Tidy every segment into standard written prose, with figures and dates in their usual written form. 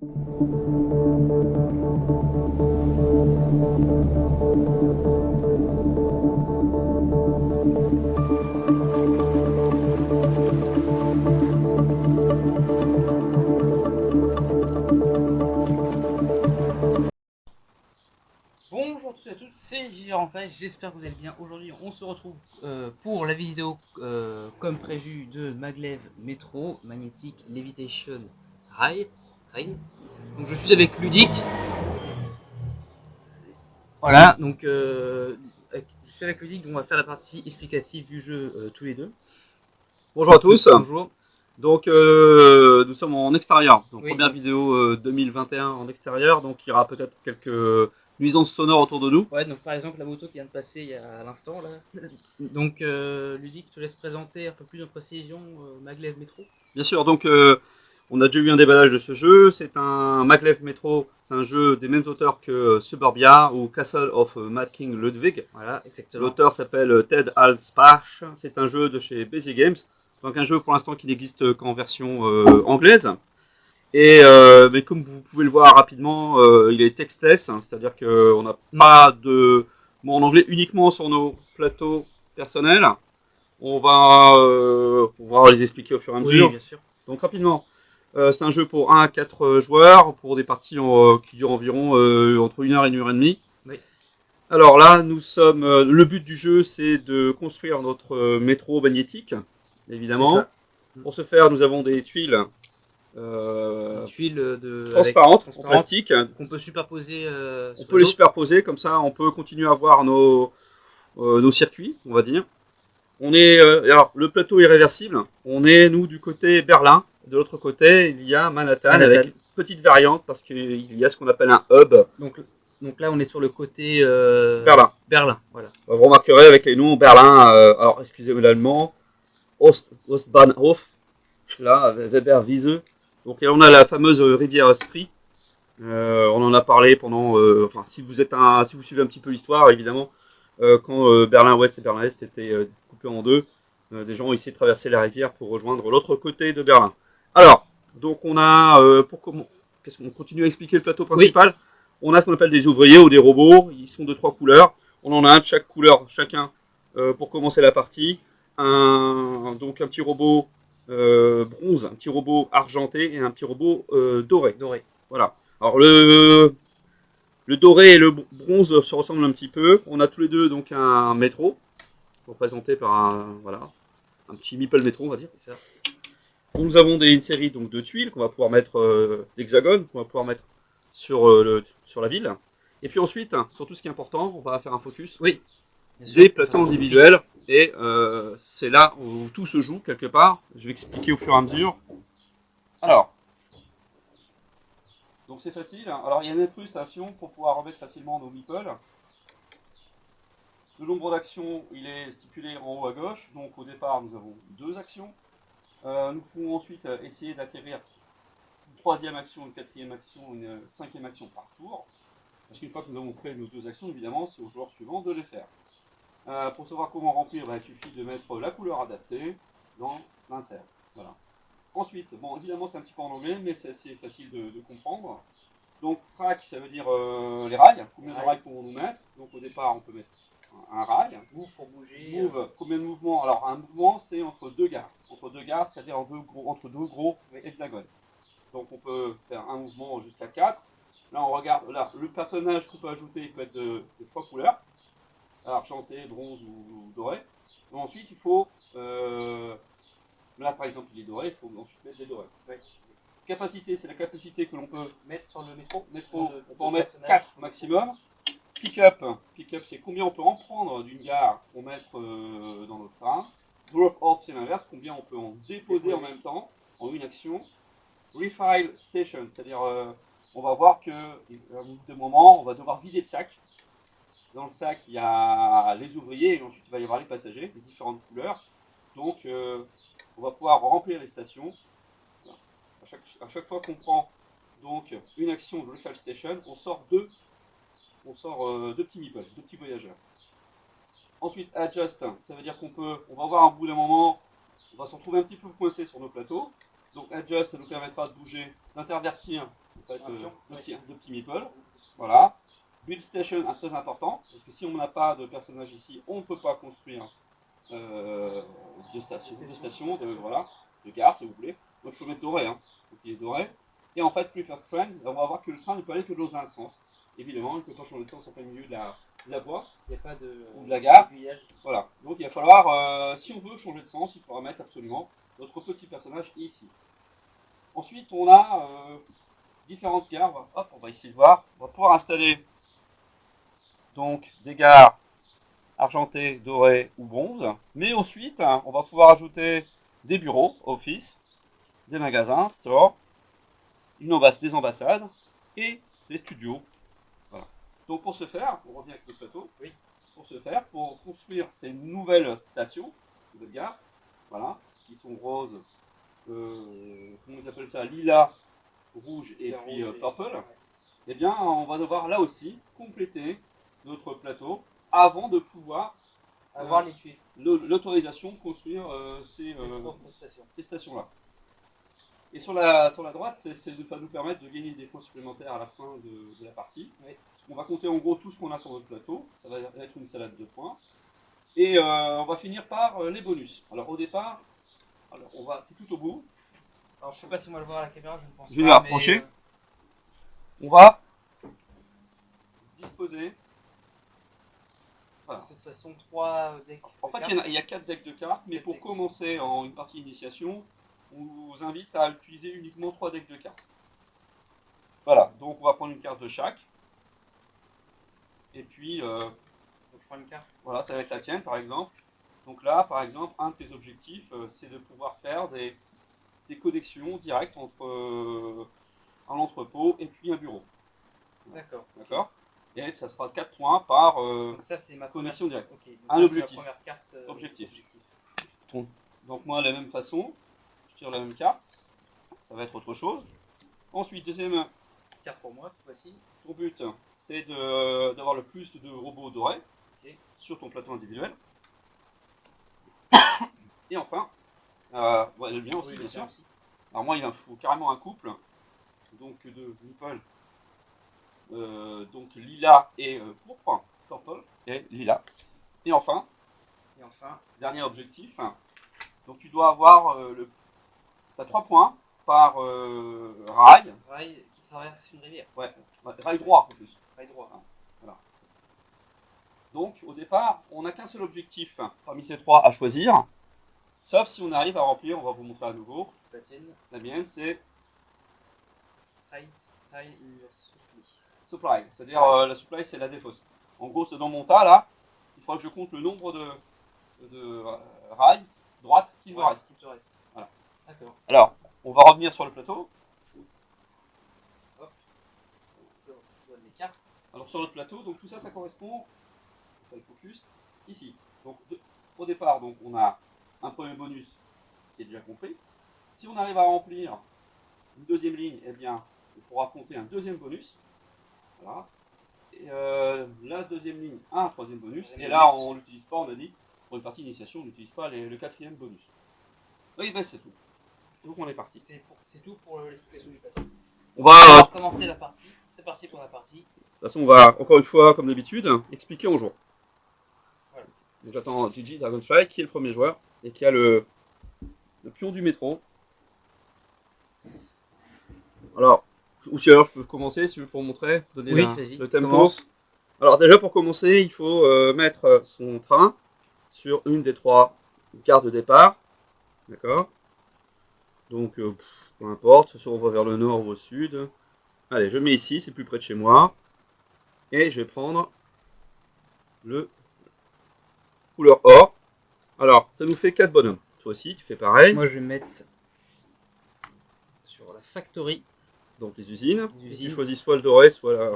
Bonjour à tous et à toutes, c'est Gigi Rampage, j'espère que vous allez bien. Aujourd'hui, on se retrouve pour la vidéo comme prévu de Maglev Metro Magnetic Levitation Rail. Donc je suis avec Ludic. Voilà, donc je suis avec Ludic, donc on va faire la partie explicative du jeu tous les deux. Bonjour à tous. Bonjour. Donc nous sommes en extérieur. Donc Oui, première donc, vidéo 2021 en extérieur. Donc il y aura peut-être quelques nuisances sonores autour de nous. ouais, donc par exemple la moto qui vient de passer il y a à l'instant là. Donc Ludic, je te laisse présenter un peu plus de précision Maglev Metro. Bien sûr, donc on a déjà eu un déballage de ce jeu. C'est un Maglev Metro. C'est un jeu des mêmes auteurs que Suburbia ou Castle of Mad King Ludwig. Voilà, exactement. L'auteur s'appelle Ted Alspach. C'est un jeu de chez BZ Games. Donc un jeu pour l'instant qui n'existe qu'en version anglaise. Et mais comme vous pouvez le voir rapidement, il est textless, hein, c'est-à-dire qu'on n'a pas de mots en anglais uniquement sur nos plateaux personnels. On va les expliquer au fur et à mesure. Oui, bien sûr. Donc rapidement, c'est un jeu pour 1 à 4 joueurs, pour des parties qui durent environ entre 1 heure et 1 heure et demie. Oui. Alors là, nous sommes. Le but du jeu, c'est de construire notre métro magnétique, évidemment. C'est ça. Pour ce faire, nous avons des tuiles Tuiles transparentes en plastique. qu'on peut superposer. On peut les superposer, comme ça on peut continuer à voir nos circuits, on va dire. Alors, le plateau est réversible. On est, nous, du côté Berlin. De l'autre côté, il y a Manhattan. Avec une petite variante parce qu'il y a ce qu'on appelle un hub. Donc là, on est sur le côté Berlin. Voilà. Vous remarquerez avec les noms Berlin, alors excusez-moi l'allemand, Ostbahnhof, là, Weberwiese. Donc on a la fameuse rivière Spree. On en a parlé pendant. Enfin, si vous suivez un petit peu l'histoire, évidemment, quand Berlin-Ouest et Berlin-Est étaient coupés en deux, des gens ont essayé de traverser la rivière pour rejoindre l'autre côté de Berlin. Alors, donc on a. Qu'est-ce qu'on continue à expliquer le plateau principal. Oui. On a ce qu'on appelle des ouvriers ou des robots. Ils sont de 3 couleurs. On en a un de chaque couleur, chacun, pour commencer la partie. Donc un petit robot bronze, un petit robot argenté et un petit robot doré. Voilà. Alors le doré et le bronze se ressemblent un petit peu. On a tous les deux donc un métro, représenté par un petit meeple métro, on va dire. Ça. Nous avons une série donc, de tuiles qu'on va pouvoir mettre, d'hexagones, qu'on va pouvoir mettre sur la ville. Et puis ensuite, sur tout ce qui est important, on va faire un focus. Oui. Des plateaux individuels. Et c'est là où tout se joue quelque part. Je vais expliquer au fur et à mesure. Alors. Donc c'est facile. Alors il y a une incrustation pour pouvoir remettre facilement nos meeples. Le nombre d'actions, il est stipulé en haut à gauche. Donc au départ, nous avons 2 actions. Nous pouvons ensuite essayer d'acquérir une 3e action, une 4e action, une 5e action par tour. Parce qu'une fois que nous avons fait nos 2 actions, évidemment, c'est au joueur suivant de les faire. Pour savoir comment remplir, il suffit de mettre la couleur adaptée dans l'insert. Voilà. Ensuite, bon, évidemment, c'est un petit peu en anglais, mais c'est assez facile de comprendre. Donc, track, ça veut dire les rails. Combien de rails pouvons-nous mettre? Donc, au départ, on peut mettre un rail. Move pour bouger. Move, combien de mouvements? Alors, un mouvement, c'est entre 2 gares. Entre 2 gares, c'est-à-dire entre deux gros hexagones. Donc, on peut faire un mouvement jusqu'à 4. Là, on regarde, là, le personnage qu'on peut ajouter, il peut être de 3 couleurs. Argenté, bronze ou doré. Et ensuite, il faut... là, par exemple, il est doré, il faut ensuite mettre des dorés. Ouais. Capacité, c'est la capacité que l'on peut mettre sur le métro. On peut en mettre 4 maximum. Pick-up, c'est combien on peut en prendre d'une gare pour mettre dans notre train. Drop-off, c'est l'inverse, combien on peut en déposer en même temps, en une action. Refill station, c'est-à-dire on va voir qu'à un bout de moment, on va devoir vider le sac. Dans le sac, il y a les ouvriers et ensuite il va y avoir les passagers, les différentes couleurs. Donc on va pouvoir remplir les stations. À chaque fois qu'on prend donc une action de Refill Station, on sort deux petits meeples, 2 petits voyageurs. Ensuite, Adjust, ça veut dire on va voir un bout d'un moment, on va se retrouver un petit peu coincé sur nos plateaux. Donc Adjust, ça nous permettra de bouger, d'intervertir En fait, Un pion. deux petits meeples. Voilà. Build station, très important, parce que si on n'a pas de personnage ici, on ne peut pas construire de station, voilà, de gare si vous voulez. Donc il faut mettre doré, hein. Donc il est doré. Et en fait, prefer train, on va voir que le train ne peut aller que dans un sens. Évidemment, il ne peut pas changer de sens en plein milieu de la voie. Il n'y a pas de, ou de la gare. Voilà. Donc il va falloir, si on veut changer de sens, il faudra mettre absolument notre petit personnage ici. Ensuite, on a différentes gares. Hop, on va essayer de voir. On va pouvoir installer donc des gares argentées, dorées ou bronze. Mais ensuite, on va pouvoir ajouter des bureaux, office, des magasins, stores, des ambassades et des studios. Voilà. Donc pour ce faire, on revient avec le plateau. Oui. Pour ce faire, pour construire ces nouvelles stations, nouvelles gares, voilà, qui sont roses, comment ils appellent ça, lilas, rouge et puis purple, eh bien on va devoir là aussi compléter notre plateau avant de pouvoir avoir l'autorisation de construire ces stations-là. Et sur la droite, ça va nous permettre de gagner des points supplémentaires à la fin de la partie. Oui. Parce qu'on va compter en gros tout ce qu'on a sur notre plateau. Ça va être une salade de points. Et on va finir par les bonus. Alors au départ, c'est tout au bout. Alors je sais pas si moi je le vois à la caméra, je ne pense pas. Je vais rapprocher. On va disposer. Voilà. De toute façon, 3 decks. En fait, il y a 4 decks de cartes, mais pour commencer en une partie initiation, on vous invite à utiliser uniquement 3 decks de cartes. Voilà, donc on va prendre une carte de chaque. Et puis, donc je prends une carte. Voilà, ça va être la tienne par exemple. Donc là, par exemple, un de tes objectifs, c'est de pouvoir faire des connexions directes entre un entrepôt et puis un bureau. D'accord. D'accord. Et ça sera 4 points par donc ça, c'est ma connexion directe. Okay. Un objectif. La première carte, objectif. Donc moi, de la même façon, je tire la même carte. Ça va être autre chose. Ensuite, deuxième carte pour moi, cette fois-ci. Ton but, c'est d'avoir le plus de robots dorés sur ton plateau individuel. Et enfin, le bien aussi, bien sûr. Aussi. Alors moi, il me faut carrément un couple, donc de meeple, donc lilas et pourpre, purple et lilas. Et enfin, dernier objectif, donc tu dois avoir tu as 3 points par rail. Rail qui traverse une rivière. Ouais, rail droit en plus. Rail droit. Voilà. Donc au départ, on n'a qu'un seul objectif parmi ces 3 à choisir. Sauf si on arrive à remplir, on va vous montrer à nouveau. La tienne. La mienne, c'est supply. C'est-à-dire la supply, c'est la défausse. En gros, c'est dans mon tas là. Il faudra que je compte le nombre de rails droites qui me restent. Voilà. D'accord. Alors, on va revenir sur le plateau. Hop. Je donne les cartes. Alors sur notre plateau, donc tout ça, ça correspond. On fait le focus ici. Donc au départ, donc on a un premier bonus qui est déjà compris. Si on arrive à remplir une deuxième ligne, eh bien, on pourra compter un deuxième bonus. Voilà. Et la deuxième ligne, un troisième bonus. Et là, on l'utilise pas, on a dit, pour une partie initiation, on n'utilise pas le quatrième bonus. Oui, ben c'est tout. Donc on est parti. C'est tout pour l'explication du plateau. On va commencer la partie. C'est parti pour la partie. De toute façon, on va, encore une fois, comme d'habitude, expliquer aux joueurs. Voilà. Donc j'attends Gigi Dragonfly, qui est le premier joueur, et qui a le pion du métro. Alors, ou si alors je peux commencer, si tu veux, pour montrer, donner le tempo. Commence. Alors déjà, pour commencer, il faut mettre son train sur une des 3 gares de départ. D'accord. Donc, peu importe, soit on va vers le nord ou au sud. Allez, je mets ici, c'est plus près de chez moi. Et je vais prendre le couleur or. Alors, ça nous fait 4 bonhommes. Toi aussi, tu fais pareil. Moi, je vais mettre sur la factory. Donc les usines. Tu choisis soit le doré, soit la...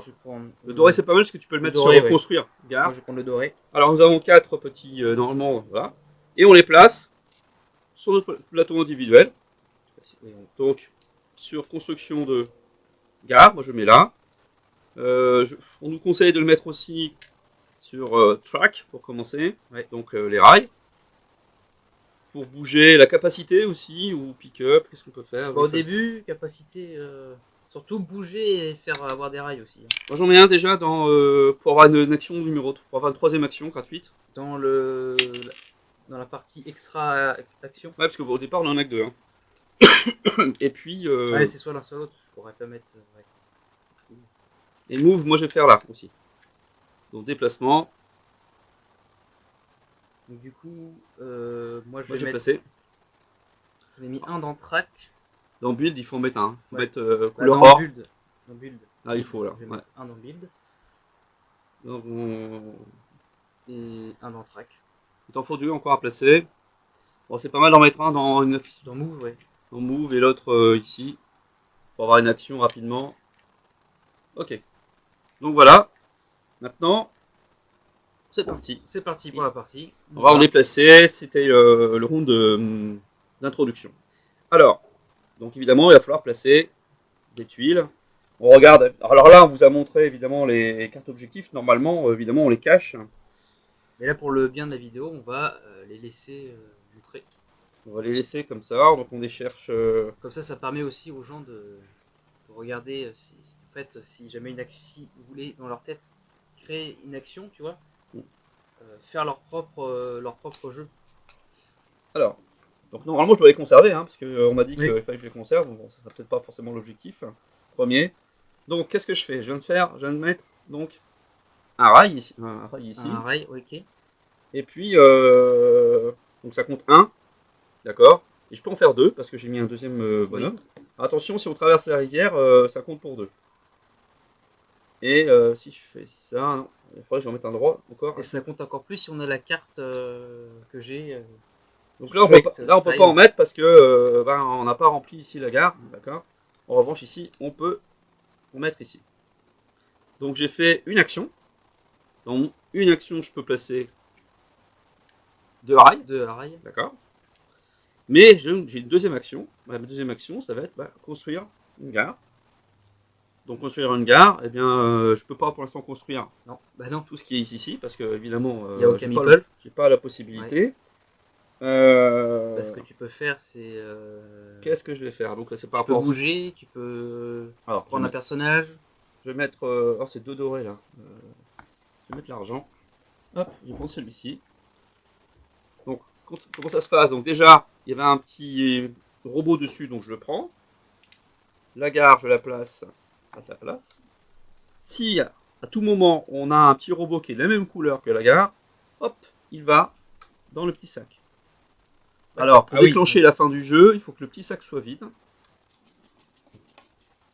Le doré, c'est pas mal parce que tu peux le mettre doré, sur construire. Moi, je vais prendre le doré. Alors, nous avons 4 petits, normalement, voilà. Et on les place sur notre plateau individuel. Donc, sur construction de gare, moi je mets là. On nous conseille de le mettre aussi sur track pour commencer, donc les rails. Pour bouger la capacité aussi, ou pick-up, qu'est-ce qu'on peut faire au début, capacité Surtout bouger et faire avoir des rails aussi. Hein. Moi j'en mets un déjà dans, pour avoir une action numéro, pour avoir une troisième action gratuite. Dans la partie extra action. Ouais, parce qu'au départ on en a que deux. Hein. Et puis. Ouais, c'est soit l'un soit l'autre. Je pourrais pas mettre. Ouais. Et move, moi je vais faire là aussi. Donc déplacement. Donc du coup, moi je Moi vais je vais mettre. passer. J'en ai mis un dans track. Dans build, il faut en mettre un. Il faut Ouais. mettre Bah, couleur dans or. build. Dans build. Ah, il faut là. Je vais Ouais. mettre un dans build Donc, et un dans track. il t'en faut deux encore à placer. Bon, c'est pas mal d'en mettre un dans une action. Dans move, ouais. Dans move et l'autre ici. Pour avoir une action rapidement. Ok. Donc voilà. Maintenant, c'est parti. C'est parti pour la partie. On va en déplacer. C'était le round d'introduction. Alors, donc évidemment, il va falloir placer des tuiles. On regarde. Alors là, on vous a montré évidemment les cartes objectifs. Normalement, évidemment, on les cache. Mais là, pour le bien de la vidéo, on va les laisser montrer. On va les laisser comme ça. Donc on les cherche. Comme ça permet aussi aux gens de regarder si, en fait, si jamais une action, si vous voulez dans leur tête créer une action, tu vois, faire leur propre jeu. Alors, donc normalement, je dois les conserver, hein, parce qu'on m'a dit qu'il fallait que je les conserve. Bon, ça sera peut-être pas forcément l'objectif premier. Donc, qu'est-ce que je fais? Je viens de mettre donc un rail ici. Un rail ici. Un rail, ok. Et puis, donc ça compte 1, d'accord. Et je peux en faire 2 parce que j'ai mis un deuxième bonhomme. Oui. Attention, si on traverse la rivière, ça compte pour 2. Et si je fais ça, non, il faudrait que j'en mette un droit encore. Et ça compte encore plus si on a la carte que j'ai. Donc là, on peut pas en mettre parce que on n'a pas rempli ici la gare, d'accord. En revanche, ici, on peut en mettre ici. Donc j'ai fait une action. Dans une action, je peux placer 2 rails. 2 rails. D'accord. Mais j'ai une deuxième action. Ma deuxième action, ça va être construire une gare. Donc construire une gare, eh bien, je peux pas pour l'instant construire non. Tout ce qui est ici, parce que évidemment, il n'y a aucun j'ai pas la possibilité. Ouais. Ce que tu peux faire, c'est. Qu'est-ce que je vais faire? Donc là, c'est tu peux bouger, tu peux prendre un personnage. Je vais mettre. Oh, c'est 2 dorés là. Je vais mettre l'argent. Hop, je vais prendre celui-ci. Donc, comment ça se passe? Donc, déjà, il y avait un petit robot dessus, donc je le prends. La gare, je la place à sa place. Si à tout moment on a un petit robot qui est de la même couleur que la gare, hop, il va dans le petit sac. Alors, pour déclencher la fin du jeu, il faut que le petit sac soit vide.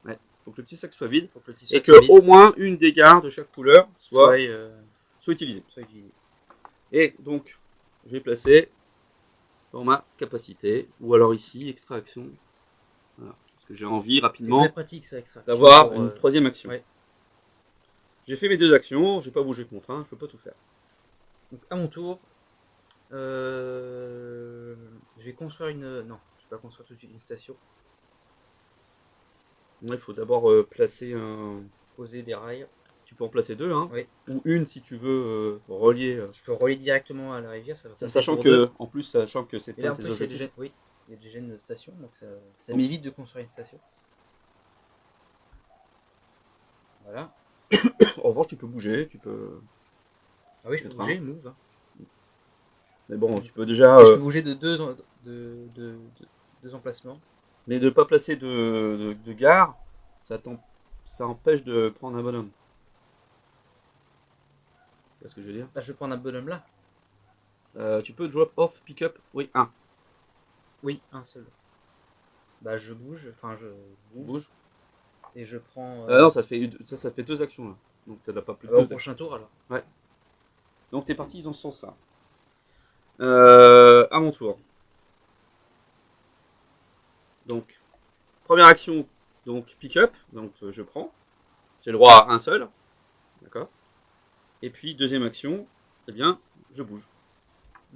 Ouais, il faut que le petit sac soit vide. Et que au moins une des gares de chaque couleur soit utilisée. Et donc, je vais placer dans ma capacité, ou alors ici, extraction. Voilà. Parce que j'ai envie rapidement d'avoir une troisième action. Ouais. J'ai fait mes 2 actions, je vais pas bouger contre un, je peux pas tout faire. Donc à mon tour, je vais construire une. Non, je vais pas construire tout de suite une station. Il faut d'abord placer poser des rails. Tu peux en placer 2, hein. Oui. Ou une si tu veux relier. Je peux relier directement à la rivière, ça va. Sachant que, en plus, c'est pas tes objectifs. Oui, il y a déjà une station, donc ça m'évite de construire une station. Voilà. En revanche, tu peux bouger, tu peux. Ah oui, je peux bouger, move. Hein. Mais bon, tu peux déjà. Je peux bouger de deux emplacements. Mais de ne pas placer de gare, ça empêche de prendre un bonhomme. C'est ce que je veux dire. Bah, je vais prendre un bonhomme là. Tu peux drop off, pick up, oui, un. Oui, un seul. Bah je bouge, enfin je bouge. Et je prends. Non, ça fait 2 actions là. Donc ça n'a pas plus de 2. Au prochain tour alors. Ouais. Donc t'es parti dans ce sens-là. À mon tour. Donc, première action, donc pick up, donc je prends. J'ai le droit à un seul. D'accord. Et puis deuxième action, eh bien, je bouge.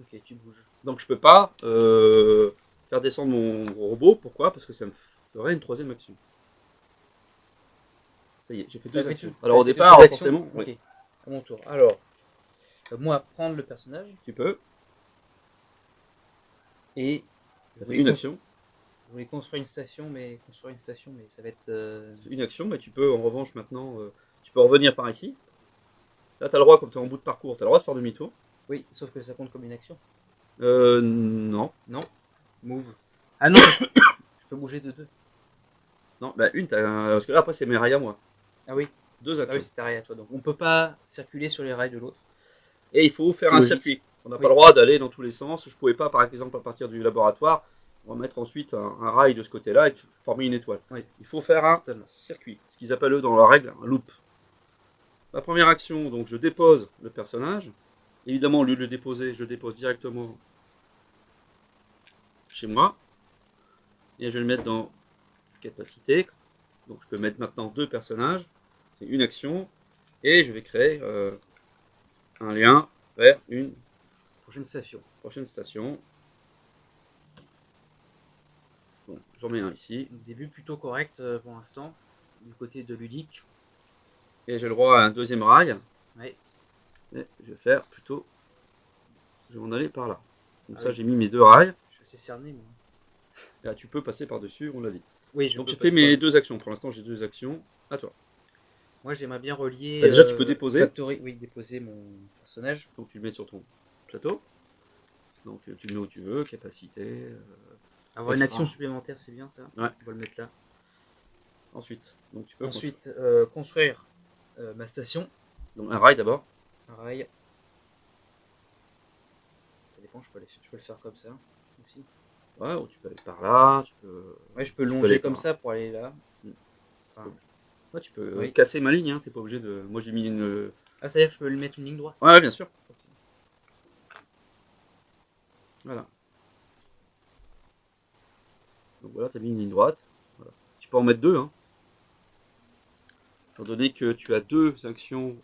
Ok, tu bouges. Donc je peux pas faire descendre mon robot. Pourquoi? Parce que ça me ferait une troisième action. Ça y est, j'ai fait 2 actions. Alors au départ, forcément. Ok, oui. À mon tour. Alors, moi, prendre le personnage. Tu peux. Et une action. voulais construire une station, mais ça va être. Une action, mais tu peux en revanche maintenant, tu peux revenir par ici. Là, tu as le droit, comme tu es en bout de parcours, tu as le droit de faire demi-tour. Oui, sauf que ça compte comme une action. Non. Non. Move. Ah non, je peux bouger de 2. Non, bah une, parce que là, après, c'est mes rails à moi. Ah oui. 2 Ah actions. oui, c'est à toi. Donc on peut pas circuler sur les rails de l'autre. Et il faut faire C'est un logique. circuit. On n'a Oui. pas le droit d'aller dans tous les sens. Je pouvais pas, par exemple, à partir du laboratoire, remettre ensuite un rail de ce côté-là et former une étoile. Oui. Il faut faire un Totalement. circuit, ce qu'ils appellent eux dans la règle un loop. La première action, donc je dépose le personnage. Évidemment, au lieu de le déposer, je dépose directement chez moi. Et je vais le mettre dans capacité. Donc je peux mettre maintenant 2 personnages. C'est une action. Et je vais créer un lien vers une Prochaine station. prochaine station. Bon, j'en mets un ici. Donc, début plutôt correct pour l'instant, du côté de ludique. Et j'ai le droit à un deuxième rail. Ouais. Et je vais faire plutôt. Je vais en aller par là. Comme Ah ça, oui. j'ai mis mes 2 rails. Je suis assez cerné, mais. Et là, tu peux passer par-dessus, on l'a dit. Oui, je Donc peux j'ai fait passer mes par- 2 actions. Pour l'instant, j'ai 2 actions. À toi. Moi, j'aimerais bien relier. Bah, déjà, tu peux déposer. Factory. Oui, déposer mon personnage. Donc tu le mets sur ton plateau. Donc tu le mets où tu veux, capacité. Avoir une Extra. action supplémentaire, c'est bien ça. Ouais. On va le mettre là. Ensuite, donc tu peux Ensuite, construire ma station. donc un rail d'abord. Un rail. Ça dépend, je peux le faire comme ça aussi. Ouais, ou tu peux aller par là. Tu peux. Ouais, je peux Tu peux longer aller comme par- ça pour aller là. Mm. Enfin, Ouais, tu peux Oui. casser ma ligne. Hein. T'es pas obligé de. Moi j'ai mis une. ah, c'est-à-dire que je peux le mettre une ligne droite. Ouais, bien sûr. Voilà. Donc voilà, tu as mis une ligne droite. Voilà. Tu peux en mettre 2. Hein. Étant donné que tu as 2 actions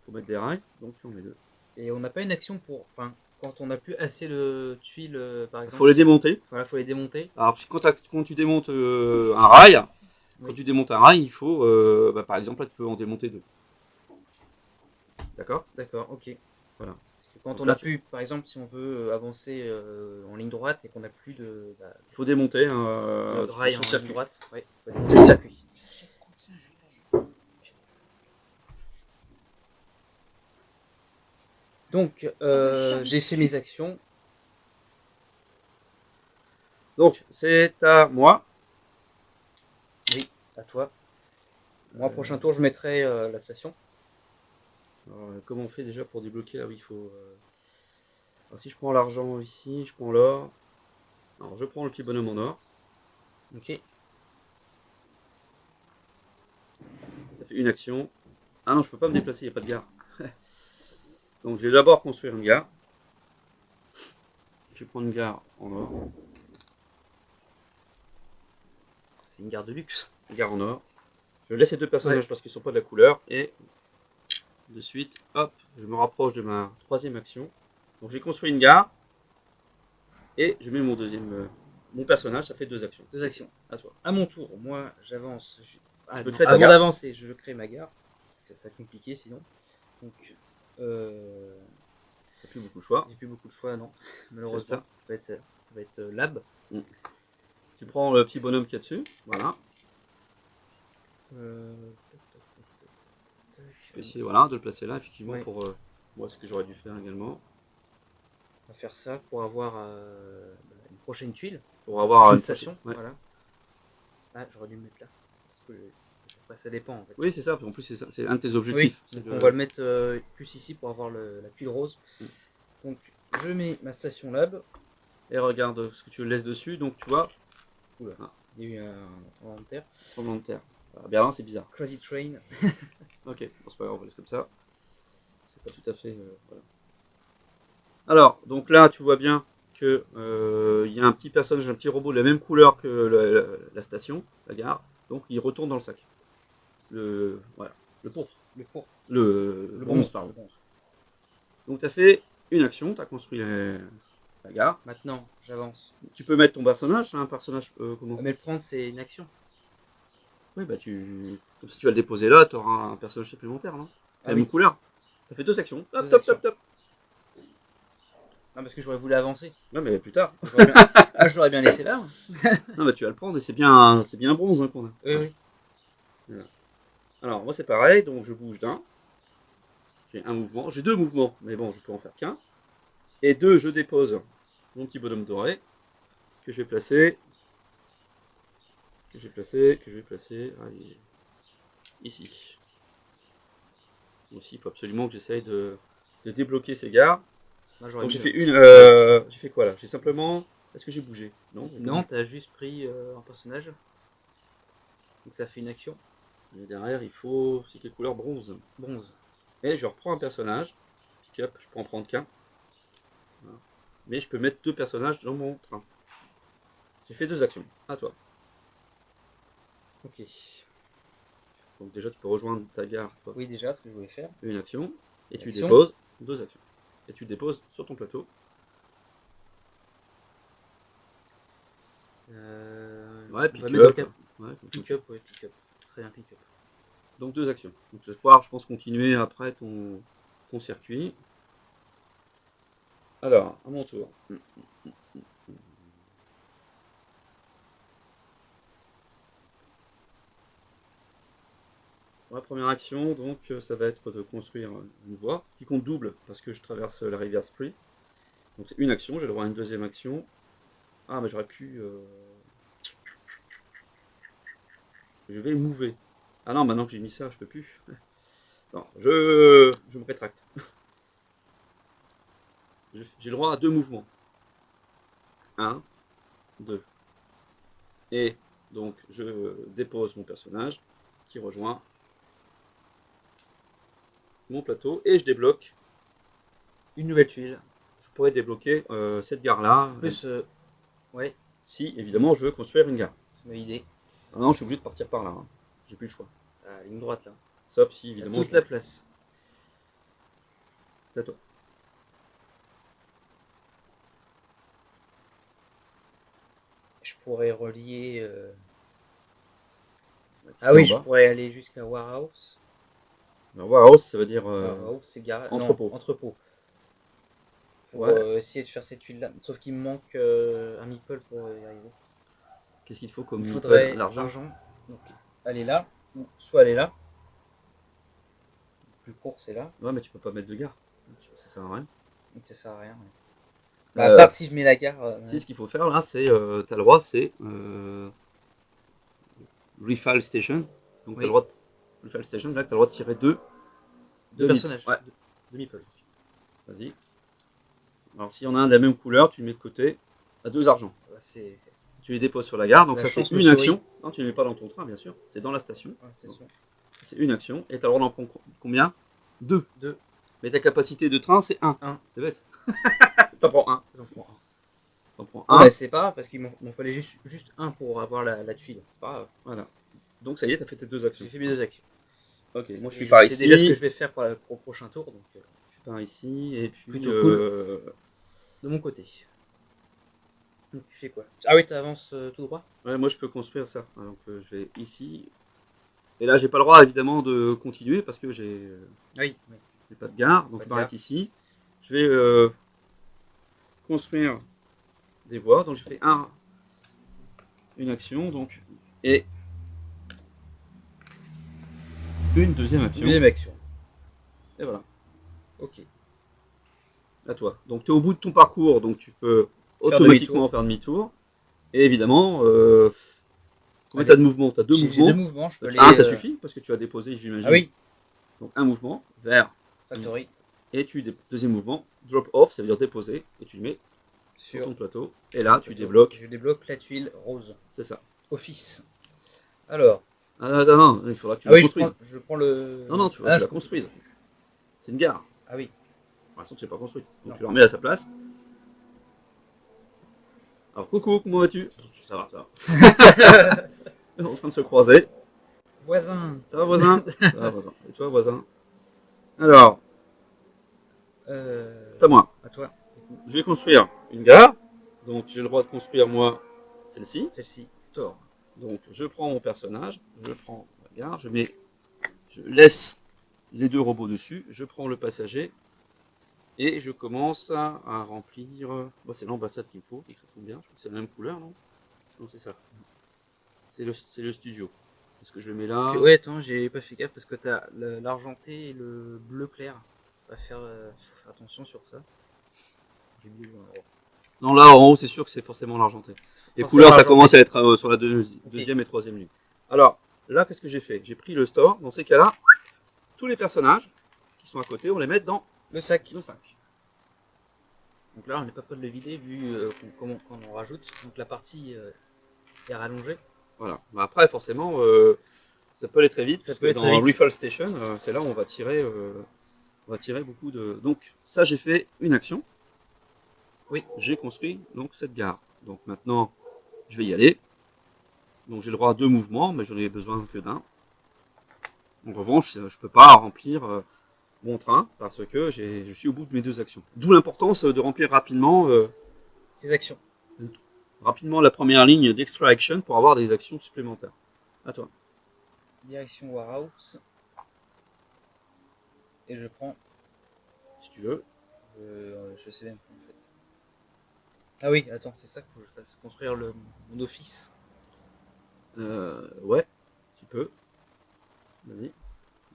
pour mettre des rails, donc tu en mets 2. Et on n'a pas une action pour. Enfin, quand on n'a plus assez de tuiles, par Il exemple. faut les démonter. Voilà, faut les démonter. Alors quand tu démontes un rail, quand Oui. tu démontes un rail, il faut, par exemple, là tu peux en démonter 2. D'accord. D'accord, ok. Voilà. Parce que quand Donc on là, a plus, par exemple, si on veut avancer en ligne droite et qu'on n'a plus de Il faut démonter rail en son ligne circuit. droite, ouais, faut démonter le circuit. Donc, j'ai fait mes actions. Donc c'est à moi. Oui, à toi. Moi, prochain tour, je mettrai la station. Alors, comment on fait déjà pour débloquer? Ah oui, il faut. Alors, si je prends l'argent ici, je prends l'or. Alors je prends le petit bonhomme en or. Ok. Ça fait une action. Ah non, je peux pas me déplacer, il n'y a pas de gare. Donc je vais d'abord construire une gare. Je vais prendre une gare en or. C'est une gare de luxe. Une gare en or. Je laisse ces 2 personnages parce qu'ils ne sont pas de la couleur. Et de suite, hop, je me rapproche de ma 3e action. Donc j'ai construit une gare. Et je mets mon deuxième. Mon personnage, ça fait 2 actions. 2 actions. À toi. À mon tour, moi, j'avance. Ah, peux non, créer ta avant gare. d'avancer, je crée ma gare. Parce que ça va être compliqué sinon. Donc, T'as plus beaucoup de choix. j'ai plus beaucoup de choix, non. Malheureusement, ça va être lab. Tu prends le petit bonhomme qu'il y a dessus. Voilà. Tu peux essayer voilà, de le placer là, effectivement, Ouais. pour moi, ce que j'aurais dû faire également. On va faire ça pour avoir une prochaine tuile. Pour avoir Une station. Ouais. Voilà. Ah, j'aurais dû le mettre là. Parce que après, ça dépend en fait. Oui, c'est ça. En plus, c'est un de tes objectifs. Oui, donc on va le mettre plus ici pour avoir la tuile rose. Donc je mets ma station lab. Et regarde ce que tu laisses dessus. Donc, tu vois. Oula, il y a eu un tremblement de terre. Tremblement de terre. Alors, Berlin, c'est bizarre. Crazy Train. Ok, bon, c'est pas grave, on va laisser comme ça. C'est pas tout à fait. Voilà. Alors, donc là, tu vois bien que il y a un petit personnage, un petit robot de la même couleur que la station, la gare. Donc, il retourne dans le sac. Voilà, le pourpre. Le pourpre. Le bronze, pardon. Le bronze. Donc, tu as fait une action, tu as construit la gare. Maintenant, j'avance. Tu peux mettre ton personnage, un personnage comment? Mais le prendre, c'est une action. Oui, bah comme si tu vas le déposer là, tu auras un personnage supplémentaire, non? Ah La oui. même couleur. Ça fait 2 actions. Hop, Deux top, actions. top, top. Non, parce que j'aurais voulu avancer. Non, mais plus tard. J'aurais bien, Ah, je l'aurais bien laissé là. Non, bah tu vas le prendre et c'est bien bronze hein, qu'on a. Oui, oui. Voilà. Alors, moi c'est pareil, donc je bouge d'un. J'ai un mouvement, j'ai deux mouvements, mais bon, je peux en faire qu'un. Et deux, je dépose mon petit bonhomme doré que je vais placer, allez, ici. Aussi, il faut absolument que j'essaye de débloquer ces gares. Moi, j'aurais Donc mis j'ai là. fait une. J'ai fait quoi là? J'ai simplement. Est-ce que j'ai bougé? Non, j'ai pas Non, bougé. t'as juste pris un personnage. Donc ça fait une action. Et derrière, il faut. C'est quelle couleur? Bronze. Bronze. Et je reprends un personnage. Pick-up, je peux en prendre qu'un. Voilà. Mais je peux mettre deux personnages dans mon train. J'ai fait deux actions. À toi. Ok. Donc déjà, tu peux rejoindre ta gare, toi. Oui, déjà, ce que je voulais faire. Une action. Et tu Action. déposes deux actions. Et tu déposes sur ton plateau. Ouais, On va mettre pick-up. Ouais, pick-up, ouais, pick-up. Très bien, pick-up. donc deux actions. Donc tu vas pouvoir, je pense, continuer après ton circuit. Alors, à mon tour. La première action, donc, ça va être de construire une voie qui compte double parce que je traverse la rivière Spree. Donc c'est une action, j'ai le droit à une deuxième action. Ah, mais j'aurais pu. Je vais mouver. Ah non, maintenant que j'ai mis ça, je peux plus. Non, je me rétracte. J'ai le droit à deux mouvements. Un, deux. Et donc je dépose mon personnage qui rejoint mon plateau et je débloque une nouvelle tuile. Je pourrais débloquer cette gare-là. Plus, ouais, Si évidemment je veux construire une gare. c'est ma idée. Ah non, je suis obligé de partir par là. Hein. J'ai plus le choix. Ah, ligne droite là. Sauf si Il y a évidemment. toute la place. C'est à toi. Je pourrais relier. Petit Ah oui, en je bas. pourrais aller jusqu'à Warehouse. Alors, warehouse, ça veut dire Warehouse, c'est garage. entrepôt. Non, entrepôt. Pour Ouais. essayer de faire cette tuile là. Sauf qu'il me manque un meeple pour y arriver. Qu'est-ce qu'il te faut comme Il meeple? faudrait L'argent. argent. Donc aller là, ou soit aller là. Le plus court c'est là. Ouais, mais tu peux pas mettre de gare. Ça sert à rien. Donc ça sert à rien. Ouais. Bah, à part si je mets la gare. Si, ce qu'il faut faire là, c'est. Tu as le droit, c'est. Refill Station. Donc, tu as Oui. le droit de. Refill Station, là, tu as le droit de tirer Deux personnages. Ouais, deux meeples. Vas-y. Alors, s'il y en a un de la même couleur, tu le mets de côté. À deux argents. Ouais, c'est. Tu les déposes sur la gare. Donc, La ça, c'est chance me une sourit. action. Non, tu ne les mets pas dans ton train, bien sûr. C'est dans la station. Ouais, c'est sûr. C'est une action. Et tu as le droit d'en prendre combien? Deux. Deux. Mais ta capacité de train, c'est un. Un. C'est bête. T'en prends un. J'en prends un. T'en prends Ah un. bah, c'est pas grave parce qu'il m'en fallait juste un pour avoir la tuile. C'est pas grave. Voilà. Donc, ça y est, tu as fait tes deux actions. J'ai fait mes deux actions. Ok, moi je suis Et par c'est ici. déjà ce que je vais faire pour le prochain tour. Donc, Je suis par ici. Et puis. Plutôt cool. De mon côté. Donc tu fais quoi? Ah oui, tu avances tout droit? Ouais, moi je peux construire ça. Donc je vais ici. Et là, j'ai pas le droit évidemment de continuer parce que j'ai Oui. pas de gare. Donc Pas je de m'arrête gare. ici. Je vais construire des voies. Donc j'ai fait une action. Donc, et une deuxième action. Deuxième action. Et voilà. Ok. À toi. Donc tu es au bout de ton parcours. Donc tu peux automatiquement faire demi-tour. Et évidemment, combien tu as de mouvements? Tu as deux J'ai mouvements. deux mouvements. Je peux Un, aller. ça suffit parce que tu as déposé, j'imagine. Ah oui. Donc un mouvement vers. Factory. Et deuxième mouvement, drop off, ça veut dire déposer, et tu le mets sur ton plateau. Et là, tu débloques. Je débloque la tuile rose. C'est ça. Office. Alors. Ah non, il faudra que tu Ah la oui, construises. je prends le. Non, tu la construises. C'est une gare. Ah oui. Pour l'instant, tu l'as pas construite. Donc Non. tu la remets à sa place. Alors, coucou, comment vas-tu? Ça va. On est en train de se croiser. Voisin. Ça va, voisin? Ça va, voisin. Et toi, voisin? Alors, c'est à moi. À toi. Je vais construire une gare. Donc, j'ai le droit de construire, moi, celle-ci. Celle-ci. Store. Donc, je prends mon personnage, je prends la gare, je laisse les deux robots dessus, je prends le passager Et je commence à remplir. Bon, c'est l'ambassade qu'il me faut, donc ça tombe bien. Je crois que c'est la même couleur, non? Non, c'est ça. C'est le studio. Est-ce que je le mets là? Ouais, attends, j'ai pas fait gaffe parce que t'as l'argenté et le bleu clair. Faut faire attention sur ça. J'ai oublié le voir. Non, là en haut, c'est sûr que c'est forcément l'argenté. Les Forcément couleurs, ça l'argenté. commence à être sur la Ok. deuxième et troisième ligne. Alors, là, qu'est-ce que j'ai fait? J'ai pris le store. Dans ces cas-là, tous les personnages qui sont à côté, on les met dans Le sac. le sac. Donc là, on n'est pas prêt de le vider vu qu'on en rajoute. Donc la partie est rallongée. Voilà. Bah, après, forcément, ça peut aller très vite. Ça Parce peut que aller très dans vite. Refill Station, c'est là où on va tirer beaucoup de. Donc, ça, j'ai fait une action. Oui. J'ai construit donc cette gare. Donc maintenant, je vais y aller. Donc j'ai le droit à 2 mouvements, mais j'en ai besoin que d'un. En revanche, je ne peux pas remplir mon train parce que je suis au bout de mes 2 actions. D'où l'importance de remplir Ces actions. rapidement la première ligne d'extra action pour avoir des actions supplémentaires. À toi. Direction warehouse. Et je prends. Si tu veux. Je sais même plus en fait. Ah oui, attends, c'est ça qu'il faut que je fasse. Construire mon office. Ouais, tu peux. Vas-y.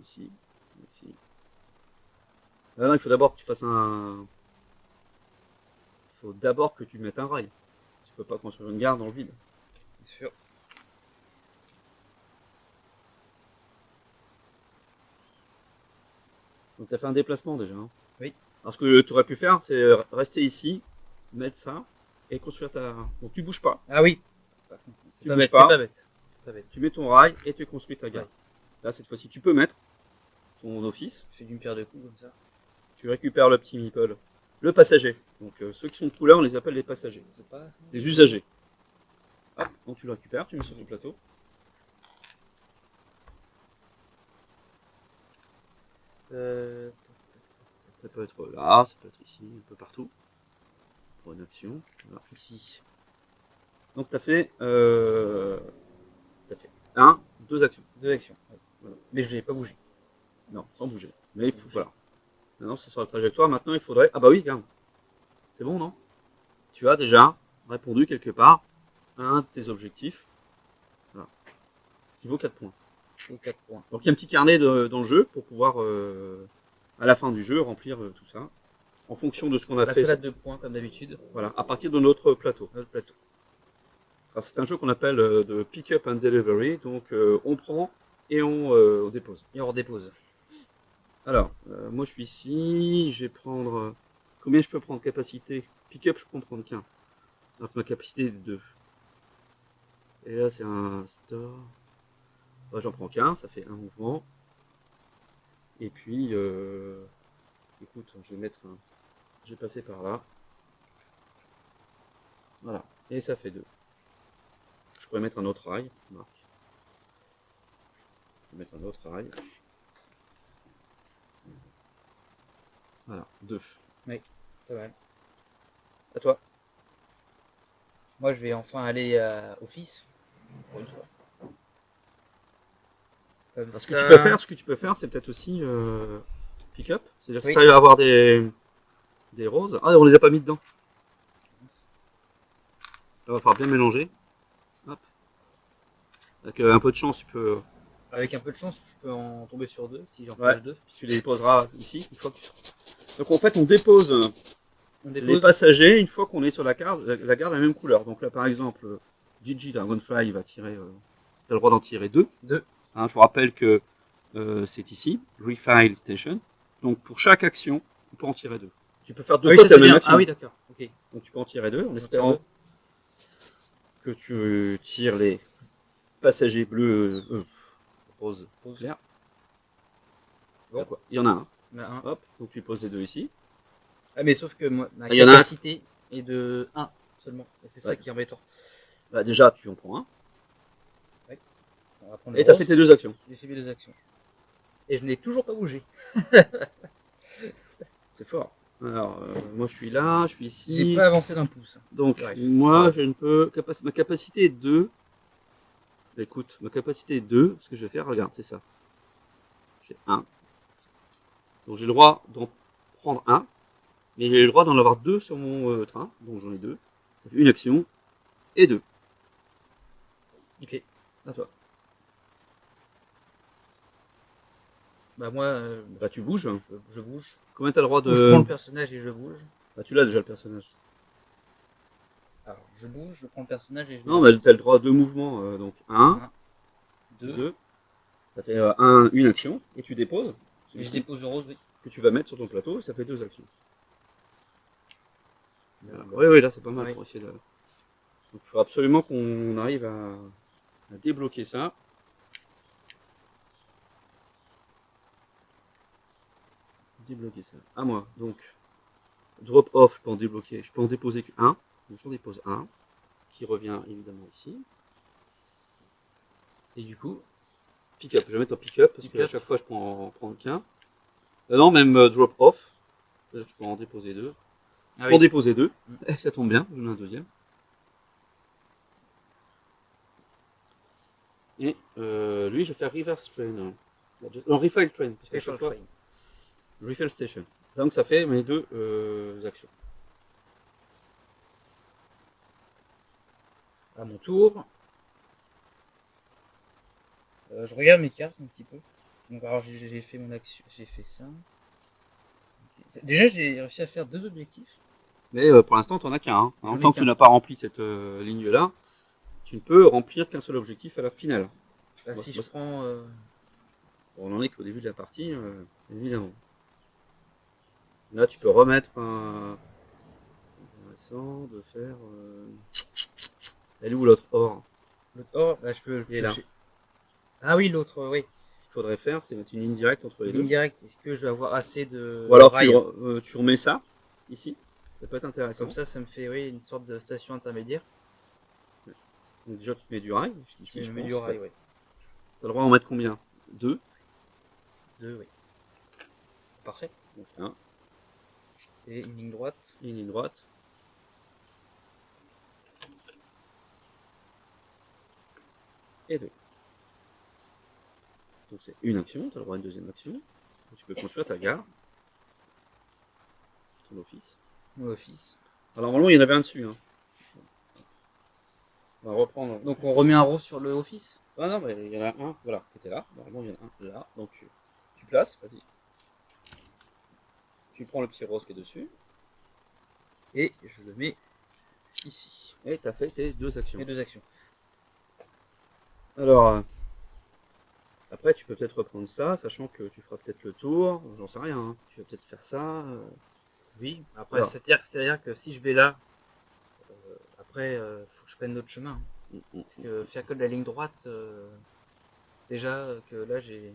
Ici. Ici. Ah non, il faut d'abord que tu fasses un. Il faut d'abord que tu mettes un rail. Tu peux pas construire une gare dans le vide. Bien sûr. Donc tu as fait un déplacement déjà. Hein. Oui. Alors ce que tu aurais pu faire, c'est rester ici, mettre ça et construire ta. Donc tu bouges pas. Ah oui. C'est Tu pas bouges bête, pas. c'est pas bête. Pas bête. Tu mets ton rail et tu construis ta gare. Ouais. Là cette fois-ci, tu peux mettre ton office. Je fais d'une pierre deux coups comme ça. Tu récupères le petit meeple, le passager. Donc ceux qui sont de couleur, on les appelle les passagers, C'est pas ça. les usagers. Hop, donc tu le récupères, tu le mets sur ton plateau. Ça peut être là, ça peut être ici, un peu partout. Pour une action. Voilà, ici. Donc tu as fait 1, 2 actions. 2 actions. Ouais. Voilà. Mais je l'ai pas bougé. Non, sans bouger. Mais il faut, voilà. Maintenant c'est sur la trajectoire. Maintenant il faudrait. Ah bah oui, regarde. C'est bon, non? Tu as déjà répondu quelque part à un de tes objectifs. Voilà. Qui vaut 4 points. Ou 4 points. Donc il y a un petit carnet dans le jeu pour pouvoir, à la fin du jeu, remplir tout ça. En fonction de ce qu'on a La fait. salade de points comme d'habitude. Voilà, à partir de notre plateau. Notre plateau. Alors, c'est un jeu qu'on appelle de pick-up and delivery. Donc on prend et on dépose. Et on redépose. Alors, moi je suis ici. Je vais prendre. Combien je peux prendre capacité? Pick-up, je peux en prendre qu'un. Donc ma capacité est de 2. Et là c'est un store. Bah, j'en prends qu'un, ça fait un mouvement. Et puis, écoute, je vais mettre un. Je vais passer par là. Voilà. Et ça fait 2. Je pourrais mettre un autre rail. Marc. Je vais mettre un autre rail. Voilà, 2. Pas mal. À toi. Moi, je vais enfin aller à office. Pour une fois. Comme Alors, ça. ce que tu peux faire, c'est peut-être aussi pick-up. C'est-à-dire que Oui. si tu arrives à avoir des roses. Ah, on les a pas mis dedans. Là, il va falloir bien mélanger. Hop. Avec un peu de chance, tu peux. Avec un peu de chance, je peux en tomber sur 2 si j'en Ouais. pêche 2. Tu les déposeras ici une fois que tu... Donc en fait, on dépose On les dépose. passagers une fois qu'on est sur la gare de la même couleur. Donc là, par exemple, Gigi Dragonfly va tirer. Tu as le droit d'en tirer 2. 2. Hein, je vous rappelle que c'est ici, Refile Station. Donc pour chaque action, on peut en tirer 2. Tu peux faire 2 Ah oui, fois ça la c'est même bien. action. Ah oui, d'accord. Ok. Donc tu peux en tirer 2 en On espérant tire que tu tires les passagers bleus, rose, clair. Bon. Quoi. Il y en a un. Il y en a un. Hop, donc tu poses les 2 ici. Ah, mais sauf que ma Il y en a un. capacité est de 1 seulement. Et c'est ça Ouais. qui est embêtant. Bah, déjà, tu en prends un. On va prendre Et le tu as rose. fait tes 2 actions. J'ai fait mes 2 actions. Et je n'ai toujours pas bougé. C'est fort. Alors, moi je suis là, je suis ici. J'ai pas avancé d'un pouce. Donc, Bref. moi, je ne peux. Ma capacité est 2. Bah, écoute, ma capacité est 2. Ce que je vais faire, regarde, c'est ça. J'ai 1. Donc, j'ai le droit d'en prendre un. Mais j'ai le droit d'en avoir 2 sur mon train, donc j'en ai 2. Ça fait une action et 2. Ok. À toi. Bah moi, Bah tu bouges. je bouge. Combien t'as le droit Ou je prends le de... personnage et je bouge. Bah tu l'as déjà le personnage. Alors, je bouge, je prends le personnage et je Non, le bah t'as le droit à 2 mouvements. Donc 1, 1, 2. 2. Ça fait une action et tu déposes. Et je Celui-ci dépose le rose, oui. que tu vas mettre sur ton plateau, ça fait 2 actions. Oui, oui, là c'est pas mal Oui. pour essayer de... Donc il faut absolument qu'on arrive à débloquer ça. Débloquer ça. À moi. Donc, drop off, je peux en débloquer. Je peux en déposer qu'un. Donc j'en dépose un. Qui revient évidemment ici. Et du coup, Pick up. Je vais mettre en pick up parce pick qu'à up. chaque fois je peux en prendre qu'un. Non, même drop off. Je peux en déposer 2. Ah Je peux en oui. déposer 2. Et ça tombe bien, j'en ai un deuxième. Et lui, je vais faire reverse train. Non, refill train. Parce qu'à chaque fois, refill station. Donc ça fait mes 2 actions. À mon tour. Je regarde mes cartes un petit peu. Donc alors j'ai fait mon action, j'ai fait ça. Déjà j'ai réussi à faire 2 objectifs. Mais pour l'instant, tu n'en as qu'un. J'en ai Tant que tu qu'un. n'as pas rempli cette ligne-là, tu ne peux remplir qu'un seul objectif à la finale. Bah, si je prends. On n'en est qu'au début de la partie, évidemment. Là, tu peux remettre un. C'est intéressant de faire. Elle est où l'autre or? L'autre or, bah, je peux le Il est là. piocher. Ah oui, l'autre, oui. Ce qu'il faudrait faire, c'est mettre une ligne directe entre les Ligne deux. directe, est-ce que je vais avoir assez de Ou alors rails? tu remets ça, ici. Ça peut être intéressant. Comme ça me fait oui, une sorte de station intermédiaire. Donc déjà, tu te mets du rail. Si Ici, je je mets du pense. rail, oui. Tu as le droit d'en mettre combien? 2. 2, oui. Parfait. Donc 1. Et une ligne droite. Et une ligne droite. Et 2. Donc c'est une action, tu as le droit à une deuxième action. Donc, tu peux construire ta gare, ton office. Mon office. Alors normalement il y en avait un dessus. Hein. On va reprendre. Donc on remet un rose sur le office. Ah non, mais il y en a un, voilà, qui était là. Normalement il y en a un là. Donc tu places, vas-y. Tu prends le petit rose qui est dessus. Et je le mets ici. Et tu as fait tes 2 actions. Les 2 actions. Alors, après tu peux peut-être reprendre ça, sachant que tu feras peut-être le tour. J'en sais rien. Hein. Tu vas peut-être faire ça. Oui, après c'est-à-dire que si je vais là, après faut que je prenne notre chemin. Parce que faire que de la ligne droite, déjà que là j'ai.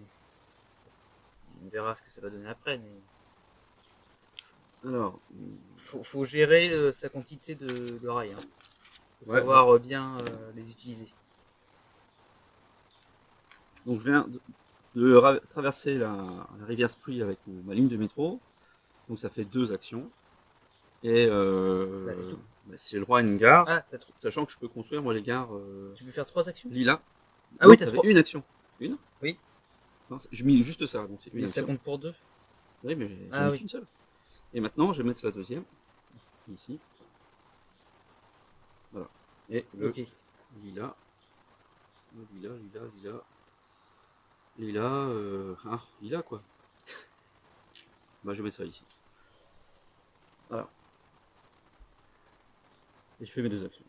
On verra ce que ça va donner après, mais. Alors, Faut gérer sa quantité de rails. Hein. Faut ouais, savoir bien les utiliser. donc je viens de traverser la rivière Spree avec ma ligne de métro. Donc ça fait 2 actions. Et Bah, c'est tout. si j'ai le droit à une gare, Ah, t'as trop. sachant que je peux construire moi les gares Tu peux faire 3 actions? lilas. Ah Non, oui, t'as t'avais 3. une action. Une? Oui. Non, je mets juste ça, donc c'est une Mais ça action. compte pour 2. Oui, mais j'en Ah ai oui. qu'une seule. Et maintenant, je vais mettre la deuxième, ici. Voilà. Et le Ok. lilas. Le lilas quoi. Bah, je mets ça ici. Voilà. Et je fais mes 2 actions.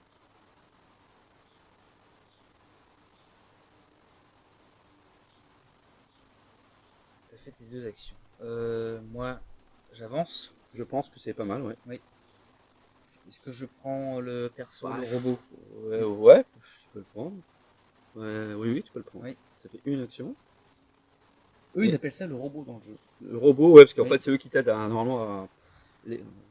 T'as fait tes 2 actions. Moi, j'avance. Je pense que c'est pas mal, ouais. Oui. Est-ce que je prends le perso, Bah, le robot? ouais, tu peux le prendre. Oui, tu peux le prendre. Oui. Ça fait une action. Eux, ils appellent ça le robot dans le jeu. Le robot, ouais, parce qu'en Oui. fait, c'est eux qui t'aident normalement à.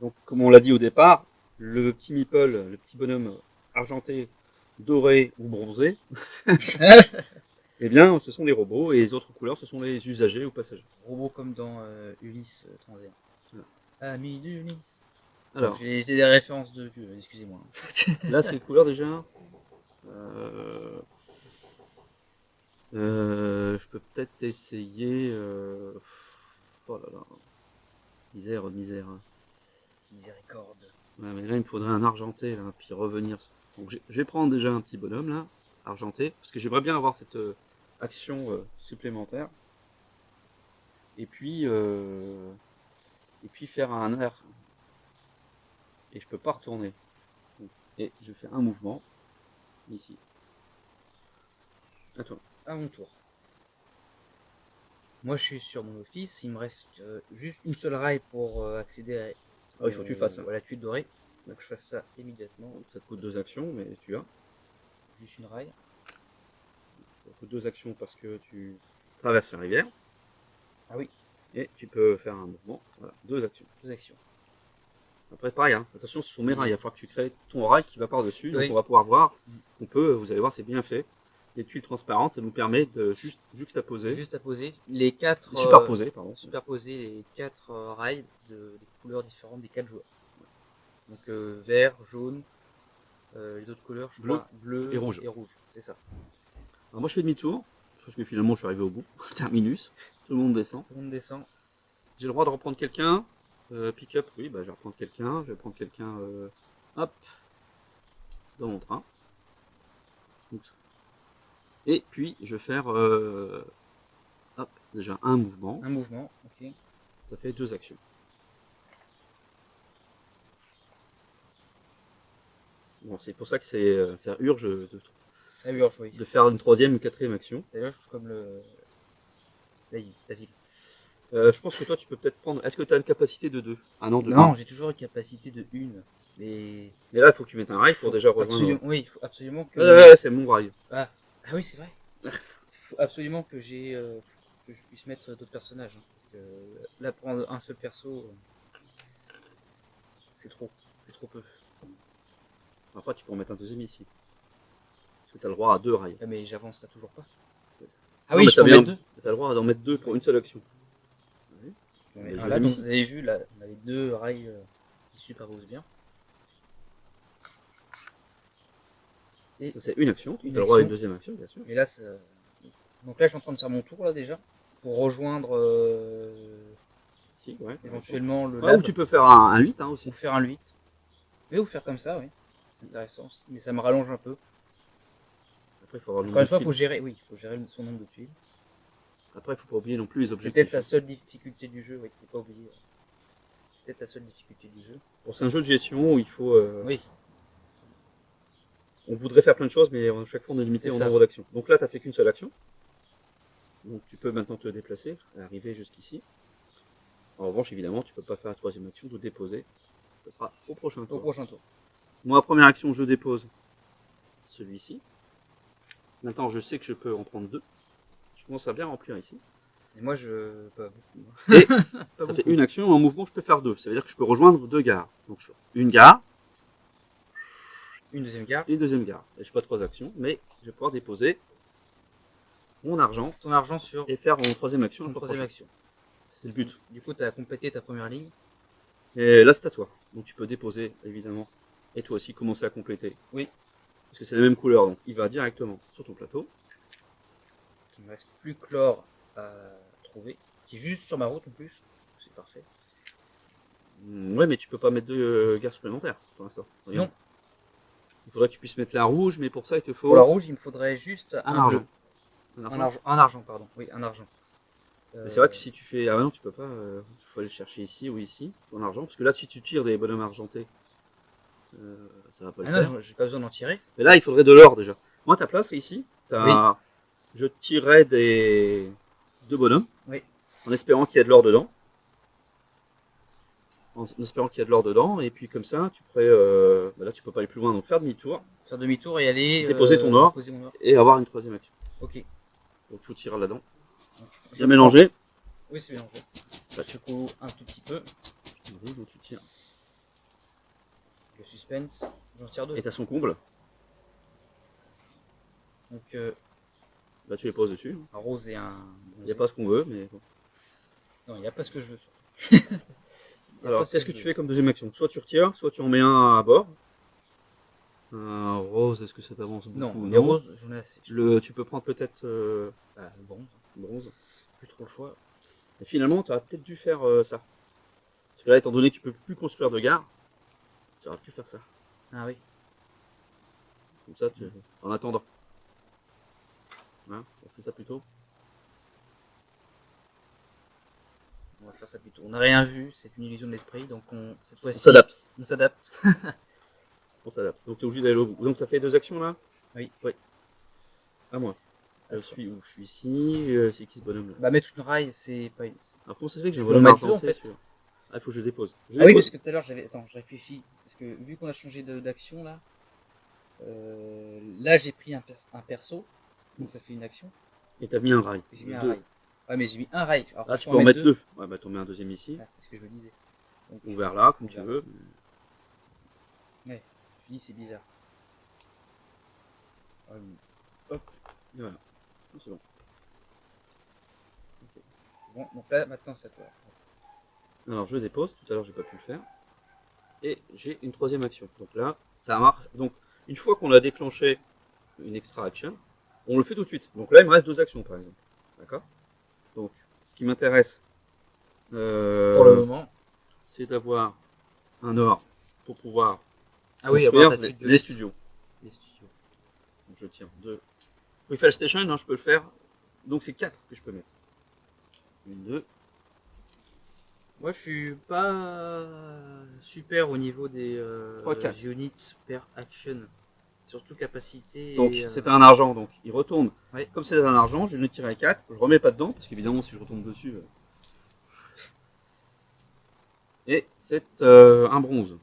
Donc, comme on l'a dit au départ, le petit meeple, le petit bonhomme argenté, doré ou bronzé, eh bien, ce sont les robots et les autres couleurs, ce sont les usagers ou passagers. Robot comme dans Ulysse 31. Voilà. Ami d'Ulysse. Alors, J'ai des références de vieux, excusez-moi. là, c'est les couleurs déjà. Je peux peut-être essayer. Oh là là. Misère. Miséricorde. Ouais, mais là, il me faudrait un argenté, là, puis revenir. Donc, je vais prendre déjà un petit bonhomme, là, argenté, parce que j'aimerais bien avoir cette action supplémentaire. Et puis faire un air. Et je peux pas retourner. Et je fais un mouvement, ici. À toi. À mon tour. Moi, je suis sur mon office. Il me reste juste une seule rail pour accéder à Ah, il faut que tu le fasses, là. la tuile dorée. Donc, je fasse ça immédiatement. Ça te coûte 2 actions, mais tu as. Juste une rail. Ça te coûte 2 actions parce que tu traverses la rivière. Ah oui, Et tu peux faire un mouvement. Voilà, 2 actions. 2 actions. Après, pareil, hein. Attention, ce sont mes rails. Il va falloir que tu crées ton rail qui va par-dessus. Donc, Oui. on va pouvoir voir. Vous allez voir, c'est bien fait. Les tuiles transparentes, ça nous permet de juste juxtaposer. Juste à poser les 4. Superposer, pardon. Superposer les 4 rails des couleurs différentes des 4 joueurs. Donc vert, jaune, les autres couleurs, je crois, bleu et rouge. C'est ça. Alors moi je fais demi-tour, parce que finalement je suis arrivé au bout, terminus, tout le monde descend. Tout le monde descend. J'ai le droit de reprendre quelqu'un, pick-up, oui, bah, je vais reprendre quelqu'un, hop, dans mon train. Et puis je vais faire, hop, déjà un mouvement. Un mouvement, ok. Ça fait 2 actions. Bon, c'est pour ça que ça urge Ça urge, oui. de faire une 3e ou 4e action. Ça urge comme la ville. Je pense que toi tu peux peut-être prendre. Est-ce que tu as une capacité de 2? Ah non, de 1. Non, j'ai toujours une capacité de 1. Mais là il faut que tu mettes un rail pour déjà rejoindre. Oui, il faut absolument que. Ouais, c'est mon rail. Ah oui, c'est vrai. Il faut absolument que que je puisse mettre d'autres personnages. Hein, parce que là, prendre un seul perso, c'est trop. C'est trop peu. Après, tu peux en mettre un deuxième ici. Parce que tu as le droit à 2 rails. Ah, mais j'avancerai toujours pas. Ah non, oui, je peux mettre 2. Tu as le droit d'en mettre 2 pour une seule action. Là, donc, vous avez vu, là, on a les 2 rails qui superposent bien. Et c'est une action, tu as le droit à une deuxième action, bien sûr. Et là, donc là, je suis en train de faire mon tour, là, déjà, pour rejoindre éventuellement le lab. Ou tu peux faire un 8 hein, aussi. Ou faire un 8. Mais ou faire comme ça, oui. C'est intéressant. Mais ça me rallonge un peu. Après, il faut avoir encore une fois, il faut gérer son nombre de tuiles. Après, il ne faut pas oublier non plus les objectifs. C'est peut-être la seule difficulté du jeu, oui, il ne faut pas oublier. C'est peut-être la seule difficulté du jeu. Bon, c'est un jeu de gestion où il faut. Oui. On voudrait faire plein de choses, mais à chaque fois on est limité en nombre d'actions. Donc là, tu n'as fait qu'une seule action. Donc tu peux maintenant te déplacer, arriver jusqu'ici. En revanche, évidemment, tu ne peux pas faire la 3e action, de déposer. Ça sera au prochain tour. Moi, première action, je dépose celui-ci. Maintenant, je sais que je peux en prendre 2. Je commence à bien remplir ici. Et moi, je pas beaucoup. Et ça fait une action, en mouvement, je peux faire 2. Ça veut dire que je peux rejoindre 2 gares. Donc je fais une gare. Une deuxième gare. Et une deuxième gare. Et je fais pas 3 actions, mais je vais pouvoir déposer mon argent. Ton argent sur. Et faire mon 3e action. C'est le but. Du coup, tu as complété ta première ligne. Et là, c'est à toi. Donc tu peux déposer, évidemment. Et toi aussi, commencer à compléter. Oui. Parce que c'est la même couleur, donc il va directement sur ton plateau. Il ne me reste plus que l'or à trouver. Qui est juste sur ma route en plus. C'est parfait. Ouais, mais tu peux pas mettre 2 gares supplémentaires pour l'instant. Non. Il faudrait que tu puisses mettre la rouge, mais pour ça, il te faut. Pour la rouge, il me faudrait juste un argent. Un argent, pardon. Oui, un argent. C'est vrai que si tu fais. Ah non, tu peux pas. Il faut aller le chercher ici ou ici, ton argent. Parce que là, si tu tires des bonhommes argentés, ça va pas le faire. Non, j'ai pas besoin d'en tirer. Mais là, il faudrait de l'or déjà. Moi, ta place, c'est ici. Oui. Je tirerais des 2 bonhommes. Oui. En espérant qu'il y a de l'or dedans. Et puis comme ça, tu pourrais. Là, tu peux pas aller plus loin, donc faire demi-tour. Faire demi-tour et aller. Déposer ton or. Et avoir une 3e action. Ok. Donc, tout tirer là-dedans. Bien mélangé. Oui, c'est mélangé. Ça secoue un tout petit peu. Vas-y, donc tu tires. Le suspense. J'en tire 2. Et t'as son comble. Donc. Là, tu les poses dessus. Un rose et un. Il n'y a pas ce qu'on veut, mais bon. Non, il n'y a pas ce que je veux. Alors, qu'est-ce que tu fais comme deuxième action? Soit tu retires, soit tu en mets un à bord. Un rose, est-ce que ça t'avance beaucoup? Non, les roses, j'en ai assez. Tu peux prendre peut-être le bronze. Bronze. Plus trop le choix. Et finalement, tu aurais peut-être dû faire ça. Parce que là, étant donné que tu peux plus construire de gare, tu auras pu faire ça. Ah oui. Comme ça, en attendant. Hein, on fait ça plutôt. On va faire ça plutôt. On n'a rien vu, c'est une illusion de l'esprit, donc cette On fois-ci, s'adapte. on s'adapte. On s'adapte. Donc tu es obligé d'aller au bout. Donc tu as fait 2 actions là? Oui. Oui. À moi. Je suis où? Je suis ici. C'est qui ce bonhomme là? Bah mettre une rail, c'est pas une... Alors comment ça se fait que j'ai un peux en bonhomme mettre deux, argenté en fait. sur... Ah, il faut que je dépose. Je Ah oui, dépose. parce que tout à l'heure, j'avais... Attends, je réfléchis. Parce que vu qu'on a changé d'action, là, là, j'ai pris un perso, donc ça fait une action. Et t'as mis un rail. J'ai mis un 2. rail. Ouais, mais j'ai mis un rail. Alors, Là, je tu peux peux en mettre 2. 2. Ouais, bah t'en mets un deuxième ici. Ouais, c'est ce que je me disais. Donc, Ouvert là, comme tu ouvert. veux. Ouais, je me dis, c'est bizarre. Hop. Et voilà. C'est bon. Bon, donc là, maintenant, c'est à toi. Alors je dépose. Tout à l'heure, j'ai pas pu le faire. Et j'ai une 3e action. Donc là, ça marche. Donc une fois qu'on a déclenché une extra action, on le fait tout de suite. Donc là, il me reste 2 actions par exemple. D'accord? Donc ce qui m'intéresse, Pour le moment. c'est d'avoir un or pour pouvoir Ah oui, construire avoir ta tuile les studios. Les studios. Donc je tiens 2. Refill Station, hein, je peux le faire. Donc c'est 4 que je peux mettre. 1, 2. Moi, je suis pas super au niveau des 3, 4. units per action. Surtout capacité. Donc et, c'est un argent, donc il retourne. Ouais. Comme c'est un argent, je vais le tirer à 4. Je remets pas dedans, parce qu'évidemment si je retombe dessus. Et c'est un bronze.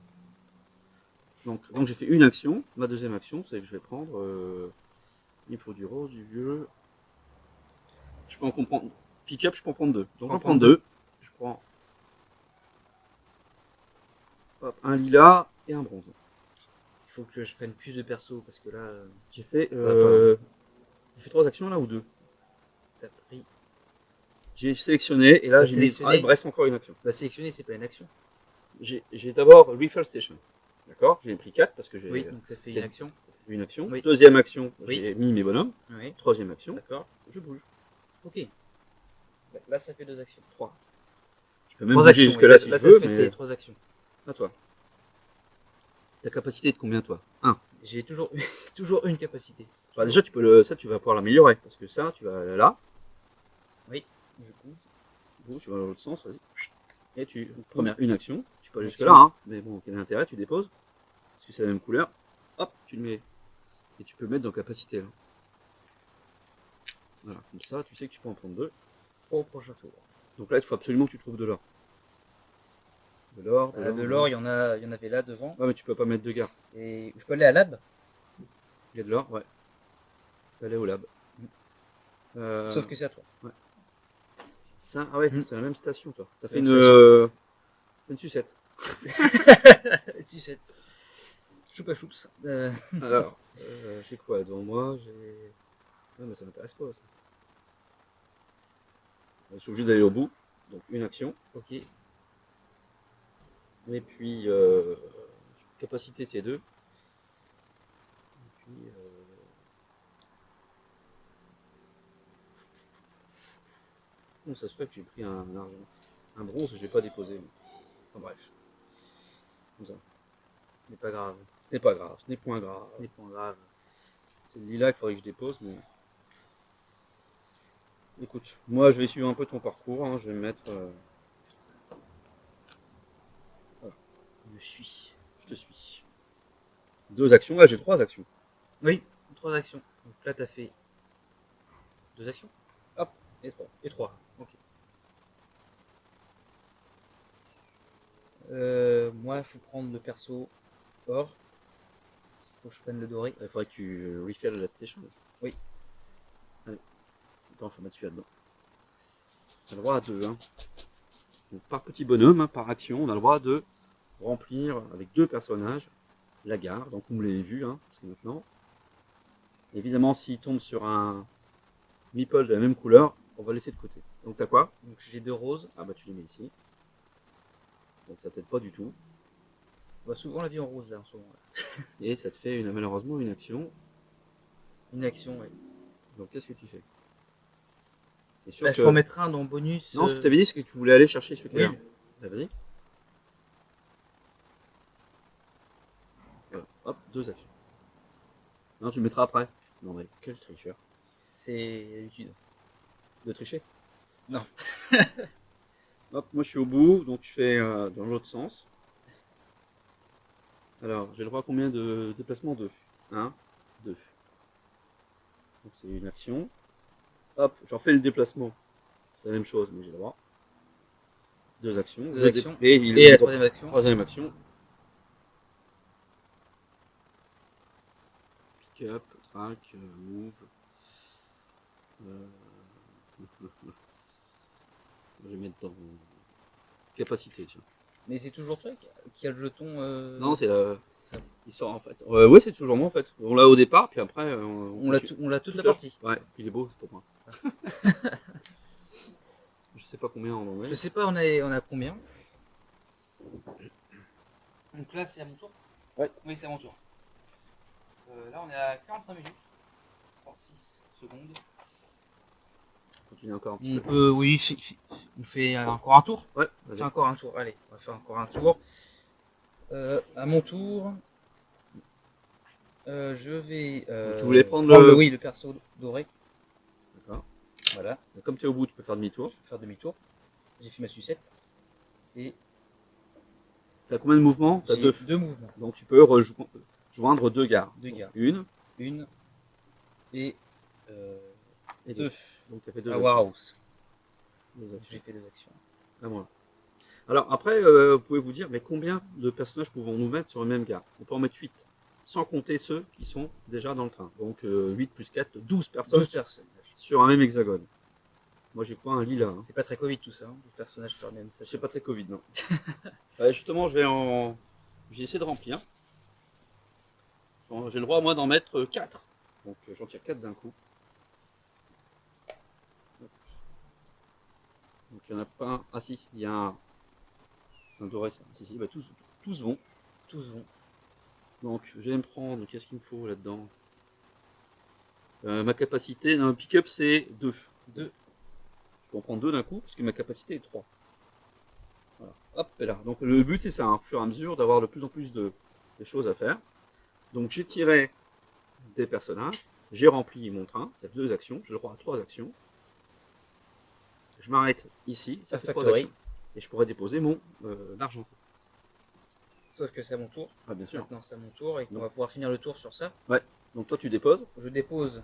Donc j'ai fait une action. Ma deuxième action, c'est que je vais prendre. Il faut du rose, du vieux. Je peux en comprendre. Pick-up, je peux en prendre 2. Donc j'en prends 2. Je prends hop, un lilas et un bronze. Il faut que je prenne plus de persos parce que là. J'ai fait, j'ai fait 3 actions là ou 2? T'as pris. J'ai sélectionné et là j'ai mis. Sélectionné. Ah, il me reste encore une action. Bah, sélectionner, c'est pas une action. J'ai d'abord Refill Station. D'accord? J'ai pris 4 parce que j'ai. Oui, donc ça fait une action. Une action. Oui. Deuxième action, Oui. j'ai mis mes bonhommes. Oui. Troisième action, D'accord. je bouge. Ok. Là, ça fait 2 actions. 3. Je peux même 3 bouger actions. jusque Oui. là si Là, je ça veux, fait mais... 3 actions. À toi. Ta capacité est de combien toi? 1. J'ai toujours, toujours une capacité. Bah, déjà, ça, tu vas pouvoir l'améliorer. Parce que ça, tu vas là. Oui. Du coup. Bouge, tu vas dans l'autre sens, vas-y. Et tu. Première. Une action. Tu peux aller Action. jusque là, hein. Mais bon, quel intérêt, tu déposes. Parce que c'est la même couleur. Hop, tu le mets. Et tu peux le mettre dans capacité. Là. Voilà, comme ça, tu sais que tu peux en prendre 2. Au prochain tour. Donc là, il faut absolument que tu trouves de l'or. De l'or, De l'or, il y en avait là devant. Ouais, mais tu peux pas mettre de gare. Et je peux aller à lab. Il y a de l'or, ouais. Tu peux aller au lab. Sauf que c'est à toi. Ouais. Ça, ah ouais, c'est la même station, toi. Ça fait une sucette. Sucette. Choupa choups. Alors, j'ai quoi devant moi? J'ai. Ah, mais ça m'intéresse pas, ça. Je suis obligé d'aller au bout. Donc, une action. Ok. Et puis, capacité, c'est 2. Et puis, bon, ça se fait que j'ai pris un argent. Un bronze, je l'ai pas déposé. Enfin, bref. Comme ça. Ce n'est pas grave. Ce n'est pas grave, ce n'est point grave. Ce n'est point grave. C'est le lilas qu'il faudrait que je dépose, mais. Écoute, moi je vais suivre un peu ton parcours, hein. Je vais me mettre. Voilà. Je te suis. 2 actions, là j'ai 3 actions. Oui, 3 actions. Donc là, tu as fait 2 actions. Hop, et 3. Et 3. Ok. Moi, il faut prendre le perso or. Il faut que je prenne le doré. Il faudrait que tu refilles la station. Oui. Allez. Attends, il faut mettre celui-là dedans. On a le droit à 2. Hein. Donc, par petit bonhomme, hein, par action, on a le droit de remplir avec 2 personnages la gare. Donc vous l'avez vu, hein, parce que maintenant. Évidemment, s'il tombe sur un meeple de la même couleur, on va laisser de côté. Donc t'as quoi? Donc j'ai 2 roses. Ah bah tu les mets ici. Donc ça t'aide pas du tout. Bah, souvent, on l'a dit en rose là en ce moment. Et ça te fait malheureusement une action. Une action, oui. Donc qu'est-ce que tu fais? Bah, je peux en mettre un dans bonus. Non, ce que tu avais dit, c'est que tu voulais aller chercher celui-là. Oui. Bah, vas-y. 2 actions. Non, tu le mettras après. Non mais quel tricheur. C'est l'habitude. De tricher. Non. Hop, moi je suis au bout, donc je fais dans l'autre sens. Alors, j'ai le droit à combien de déplacements? 2. 1, 2. Donc c'est une action. Hop, j'en fais le déplacement. C'est la même chose, mais j'ai le droit. 2 actions. Deux actions. Et La troisième action. Troisième action. Pick up, track, move. Je vais mettre dans capacité, tiens. Mais c'est toujours toi qui a le jeton. Non, c'est ça. il sort en fait. Ouais, c'est toujours moi en fait. On l'a au départ, puis après On l'a toute la partie. Ouais, puis il est beau, c'est pour moi. Je sais pas combien on en est. Je sais pas, on a combien. Donc là, c'est à mon tour. Ouais. Oui, c'est à mon tour. Là, on est à 45 minutes. 36 secondes. Continue encore un petit On peu. peut, oui, on fait encore un tour. Ouais, On vas-y. fait encore un tour. Allez, on va faire encore un tour. À mon tour, je vais. Tu voulais prendre le. Oui, le perso doré. D'accord. Voilà, Comme tu es au bout, tu peux faire demi-tour. je vais faire demi-tour. J'ai fait ma sucette. Et Tu as combien de mouvements? Tu as j'ai 2. deux mouvements. Donc tu peux rejoindre 2 gares. Deux gares. Une Une et, et deux. 2. Donc tu as fait 2 Power actions. House. J'ai fait 2 actions. À moi. Alors après, vous pouvez vous dire, mais combien de personnages pouvons-nous mettre sur une même gare? On peut en mettre 8, sans compter ceux qui sont déjà dans le train. Donc 8 plus 4, 12 personnes 12 personnes. sur un même hexagone. Moi j'ai pas un lilas. Hein. C'est pas très Covid tout ça, hein, 12 personnages sur la même C'est station. pas très Covid, non. Justement, je vais essayer de remplir. J'ai le droit, moi, d'en mettre 4. Donc j'en tire 4 d'un coup. Donc il n'y en a pas un. Ah si, il y a un. C'est un doré ça. Si, bah, tous vont. Tous vont. Donc je vais me prendre. Qu'est-ce qu'il me faut là-dedans? Ma capacité. Non, pick-up c'est 2. 2. Je peux en prendre 2 d'un coup, parce que ma capacité est 3. Voilà. Hop, et là. Donc le but c'est ça, hein, au fur et à mesure, d'avoir de plus en plus de choses à faire. Donc j'ai tiré des personnages, j'ai rempli mon train, ça fait 2 actions, j'ai le droit à 3 actions. Je m'arrête ici, ça fait 3 actions. Et je pourrais déposer mon argentin. Sauf que c'est à mon tour. Ah bien sûr. Maintenant c'est à mon tour et qu'on va pouvoir finir le tour sur ça. Ouais. Donc toi tu déposes. Je dépose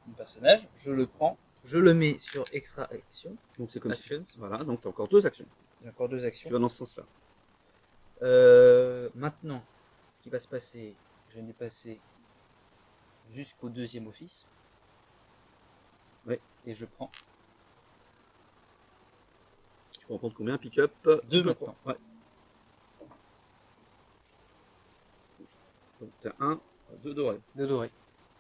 mon personnage, je le prends, je le mets sur extra action. Donc c'est comme Actions. ça. Voilà, donc tu as encore 2 actions. J'ai encore 2 Tu actions. vas dans ce sens-là. Maintenant, ce qui va se passer, je vais passer jusqu'au deuxième office. Ouais. Et je prends Tu peux en prendre combien? Pick-up 2 maintenant. Ouais. Donc tu as 1, 2 dorés. 2 dorés.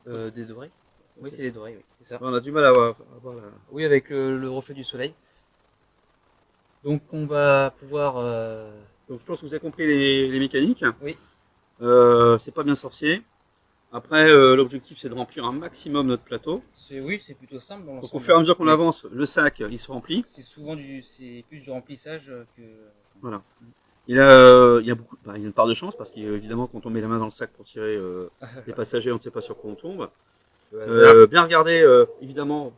Des dorés? Oui, c'est des dorés, oui, c'est ça. On a du mal à voir la... Oui, avec le reflet du soleil. Donc on va pouvoir... Donc je pense que vous avez compris les mécaniques. Oui. C'est pas bien sorcier. Après, l'objectif c'est de remplir un maximum notre plateau. Oui, c'est plutôt simple dans Donc l'ensemble. au fur et à mesure qu'on avance, le sac il se remplit. C'est souvent c'est plus du remplissage que... Voilà. Il y a beaucoup, il y a une part de chance parce qu'évidemment quand on met la main dans le sac pour tirer les passagers, on ne sait pas sur quoi on tombe. Bien regarder, évidemment,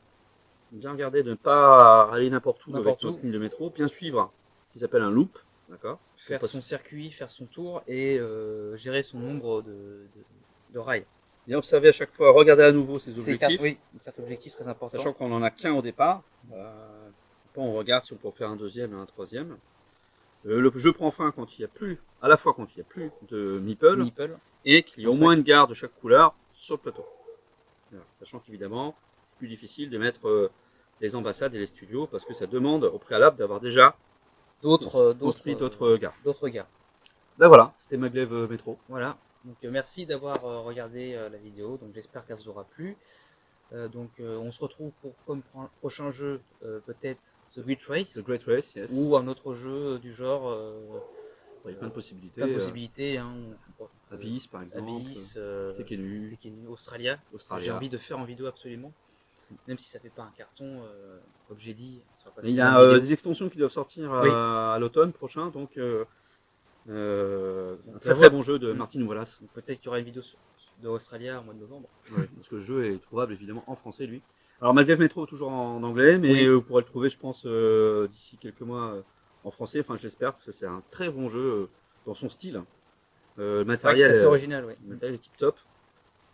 bien regarder de ne pas aller n'importe où avec notre ligne de métro. Bien suivre ce qui s'appelle un loop, d'accord. Faire son circuit, faire son tour et gérer son nombre de rails. Et observer à chaque fois, regarder à nouveau ses objectifs. Oui, une carte objectif très important. Sachant qu'on n'en a qu'un au départ. On regarde si on peut faire un deuxième et un troisième. Le jeu prend fin quand il n'y a plus, à la fois quand il n'y a plus de meeple et qu'il y a au moins une gare de chaque couleur sur le plateau. Voilà. Sachant qu'évidemment, c'est plus difficile de mettre les ambassades et les studios parce que ça demande au préalable d'avoir déjà construit d'autres gares. Ben voilà, c'était Maglev Métro. Voilà. Donc merci d'avoir regardé la vidéo. Donc j'espère qu'elle vous aura plu. On se retrouve pour comme prochain jeu peut-être The Great Race, yes. Ou un autre jeu du genre. Il y a plein de possibilités. Plein de possibilités. Abyss par exemple. Abyss, Tekkenu, Australia. J'ai envie de faire en vidéo absolument. Même si ça fait pas un carton, comme j'ai dit. Il y a des extensions qui doivent sortir à l'automne prochain, donc Un très très bon jeu de Martin Wallace. Peut-être qu'il y aura une vidéo de Australia au mois de novembre. Ouais, parce que le jeu est trouvable évidemment en français lui. Alors Maglev Metro toujours en anglais, mais Oui. vous pourrez le trouver je pense d'ici quelques mois en français, enfin j'espère, parce que c'est un très bon jeu dans son style. Le C'est vrai que c'est matériel, assez original, ouais. le matériel est tip top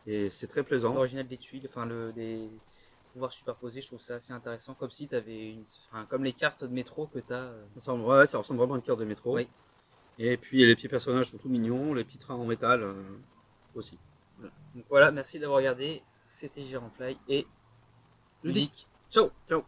et c'est très plaisant. L'original des tuiles, enfin des pouvoirs superposés, je trouve ça assez intéressant. Comme si tu avais comme les cartes de métro que tu as. Ouais, ça ressemble vraiment à une carte de métro. Oui. Et puis les petits personnages sont tout mignons, les petits trains en métal aussi. Voilà. Donc voilà, merci d'avoir regardé. C'était Gironfly et Ludique. Ciao. Ciao.